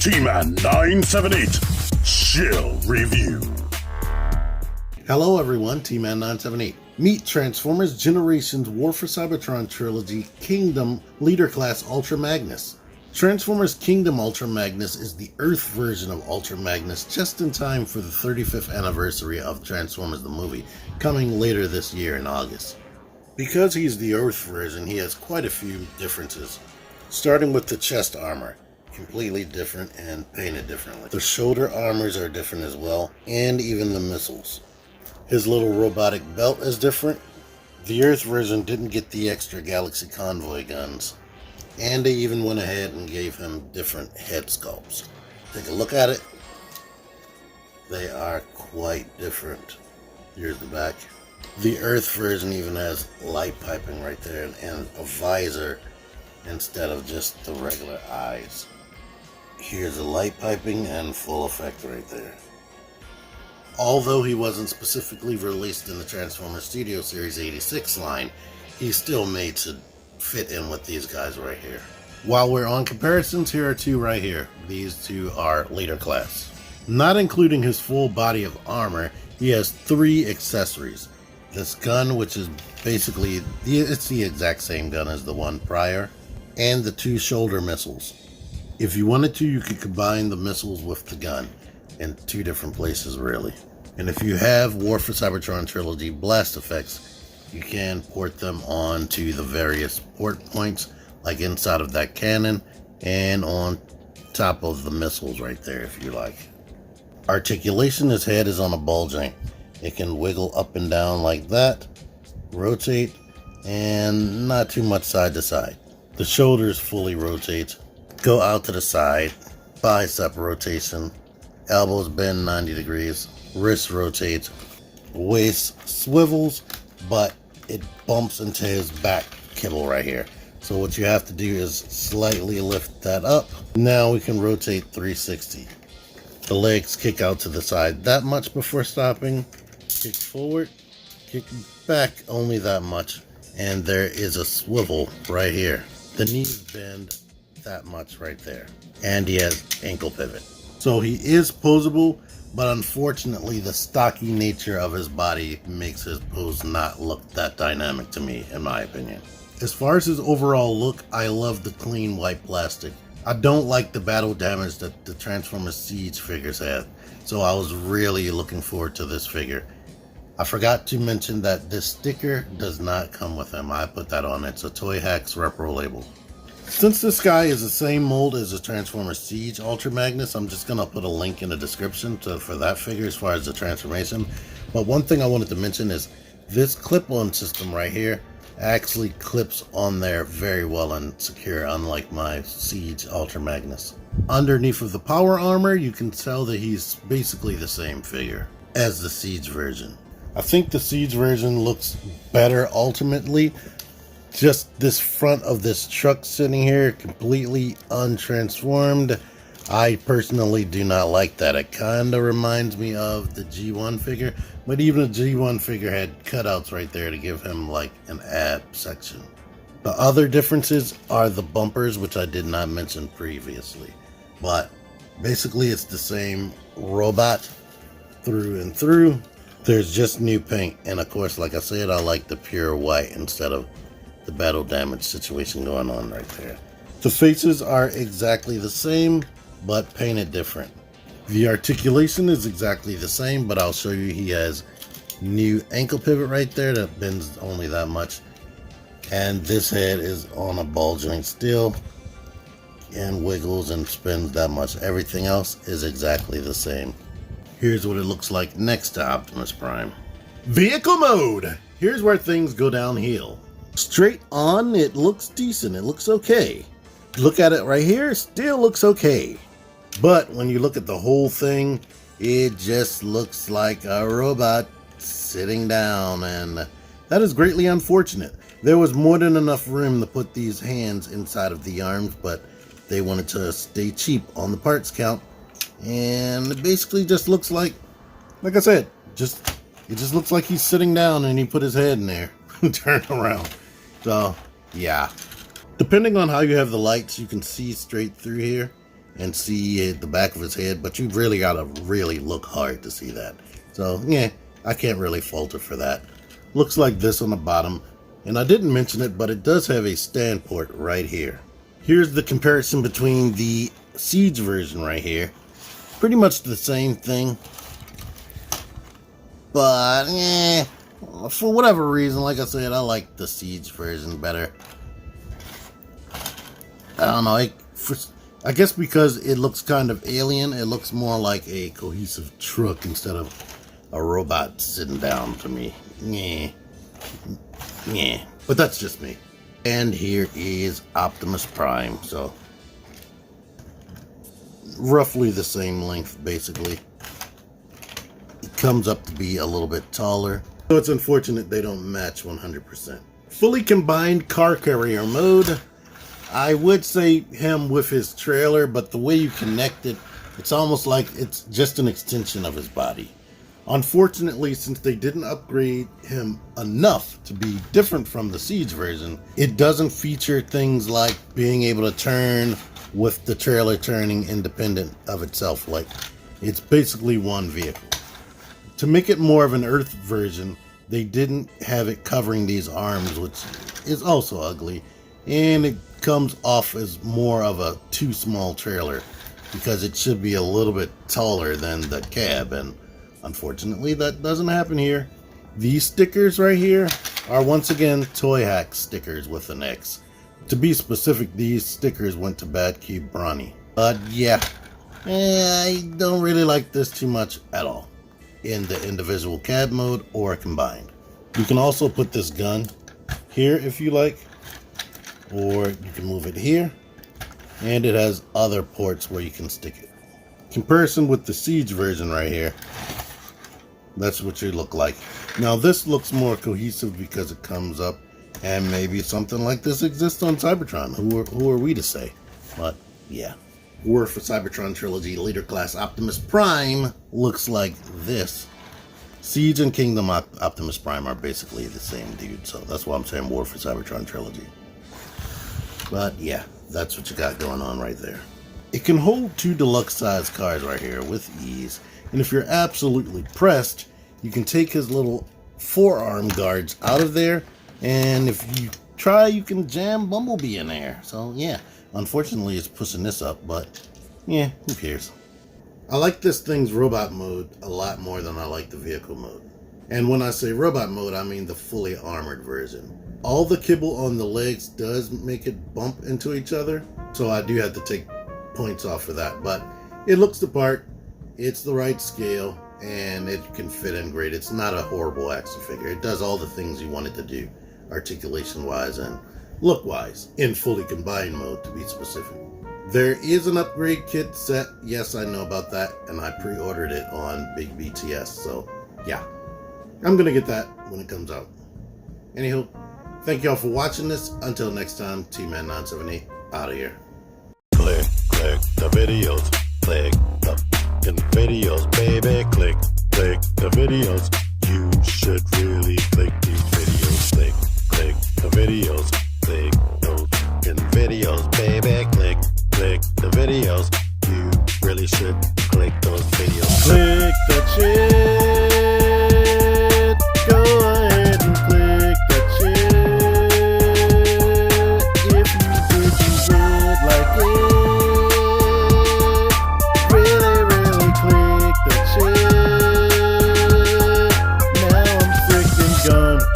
T-Man 978 Shill Review. Hello everyone, T-Man 978. Meet Transformers Generations War for Cybertron Trilogy Kingdom Leader Class Ultra Magnus. Transformers Kingdom Ultra Magnus is the Earth version of Ultra Magnus, just in time for the 35th anniversary of Transformers the movie, coming later this year in August. Because he's the Earth version, he has quite a few differences, starting with the chest armor. Completely different and painted differently. The shoulder armors are different as well, and even the missiles. His little robotic belt is different. The Earth version didn't get the extra Galaxy Convoy guns. And they even went ahead and gave him different head sculpts. Take a look at it. They are quite different. Here's the back. The Earth version even has light piping right there and a visor instead of just the regular eyes. Here's the light piping and full effect right there. Although he wasn't specifically released in the Transformers Studio Series 86 line, he's still made to fit in with these guys right here. While we're on comparisons, here are two right here. These two are leader class. Not including his full body of armor, he has 3 accessories. This gun, which is basically, it's the exact same gun as the one prior, and the 2 shoulder missiles. If you wanted to, you could combine the missiles with the gun in 2 different places, really. And if you have War for Cybertron Trilogy blast effects, you can port them onto the various port points, like inside of that cannon and on top of the missiles right there, if you like. Articulation, his head is on a ball joint. It can wiggle up and down like that, rotate, and not too much side to side. The shoulders fully rotate, go out to the side, bicep rotation, elbows bend 90 degrees, wrist rotates, waist swivels, but it bumps into his back kibble right here. So what you have to do is slightly lift that up. Now we can rotate 360. The legs kick out to the side that much before stopping, kick forward, kick back only that much, and there is a swivel right here. The knees bend that much right there, and he has ankle pivot. So he is posable, but unfortunately the stocky nature of his body makes his pose not look that dynamic to me, in my opinion. As far as his overall look, I love the clean white plastic. I don't like the battle damage that the Transformer Siege figures had, so I was really looking forward to this figure. I forgot to mention that this sticker does not come with him. I put that on. It's a Toy Hacks Repro label. Since this guy is the same mold as the Transformer Siege Ultra Magnus, I'm just going to put a link in the description for that figure as far as the transformation. But one thing I wanted to mention is this clip-on system right here actually clips on there very well and secure, unlike my Siege Ultra Magnus. Underneath of the power armor, you can tell that he's basically the same figure as the Siege version. I think the Siege version looks better ultimately. Just this front of this truck sitting here completely untransformed. I personally do not like that. It kind of reminds me of the G1 figure, but even the G1 figure had cutouts right there to give him like an ab section. The other differences are the bumpers, which I did not mention previously, but basically it's the same robot through and through. There's just new paint, and of course, like I said, I like the pure white instead of the battle damage situation going on right there. The faces are exactly the same, but painted different. The articulation is exactly the same, but I'll show you he has new ankle pivot right there that bends only that much. And this head is on a ball joint still and wiggles and spins that much. Everything else is exactly the same. Here's what it looks like next to Optimus Prime. Vehicle mode! Here's where things go downhill. Straight on, it looks decent. It looks okay. Look at it right here, still looks okay. But when you look at the whole thing, it just looks like a robot sitting down, and that is greatly unfortunate. There was more than enough room to put these hands inside of the arms, but they wanted to stay cheap on the parts count. And it basically just looks like I said, it just looks like he's sitting down and he put his head in there and turned around. So, yeah. Depending on how you have the lights, you can see straight through here. and see the back of his head, but you really gotta really look hard to see that. So yeah, I can't really falter for that. Looks like this on the bottom, and I didn't mention it, but it does have a stand port right here. Here's the comparison between the Siege version right here. Pretty much the same thing, but yeah, for whatever reason, like I said, I like the Siege version better. I don't know, I guess because it looks kind of alien, it looks more like a cohesive truck instead of a robot sitting down to me. Yeah. But that's just me. And here is Optimus Prime, so roughly the same length, basically. It comes up to be a little bit taller, so it's unfortunate they don't match 100%. Fully combined car carrier mode. I would say him with his trailer, but the way you connect it, it's almost like it's just an extension of his body. Unfortunately, since they didn't upgrade him enough to be different from the Siege version, it doesn't feature things like being able to turn with the trailer turning independent of itself. Like, it's basically one vehicle. To make it more of an Earth version, they didn't have it covering these arms, which is also ugly, and it comes off as more of a too small trailer because it should be a little bit taller than the cab, and unfortunately that doesn't happen here. These stickers right here are once again Toy Hack stickers with an X. To be specific, these stickers went to Bad Cube Bronny. But yeah, I don't really like this too much at all in the individual cab mode or combined. You can also put this gun here if you like, or you can move it here, and it has other ports where you can stick it. Comparison with the Siege version right here, that's what you look like. Now this looks more cohesive because it comes up, and maybe something like this exists on Cybertron. Who are we to say? But yeah. War for Cybertron Trilogy Leader Class Optimus Prime looks like this. Siege and Kingdom Optimus Prime are basically the same dude, so that's why I'm saying War for Cybertron Trilogy. But yeah, that's what you got going on right there. It can hold 2 deluxe size cars right here with ease, and if you're absolutely pressed, you can take his little forearm guards out of there, and if you try, you can jam Bumblebee in there. So yeah, unfortunately it's pushing this up, but yeah, who cares. I like this thing's robot mode a lot more than I like the vehicle mode. And when I say robot mode, I mean the fully armored version. All the kibble on the legs does make it bump into each other, so I do have to take points off for that, but it looks the part, it's the right scale, and it can fit in great. It's not a horrible action figure. It does all the things you want it to do, articulation wise and look wise, in fully combined mode to be specific. There is an upgrade kit set, yes, I know about that, and I pre-ordered it on Big BTS, so yeah, I'm gonna get that when it comes out. Anywho, thank y'all for watching this. Until next time, T-Man978 out of here. Click the videos. Click the videos, baby. Click the videos. You should really click these videos. Click the videos. Click those videos, baby. Click the videos. You really should.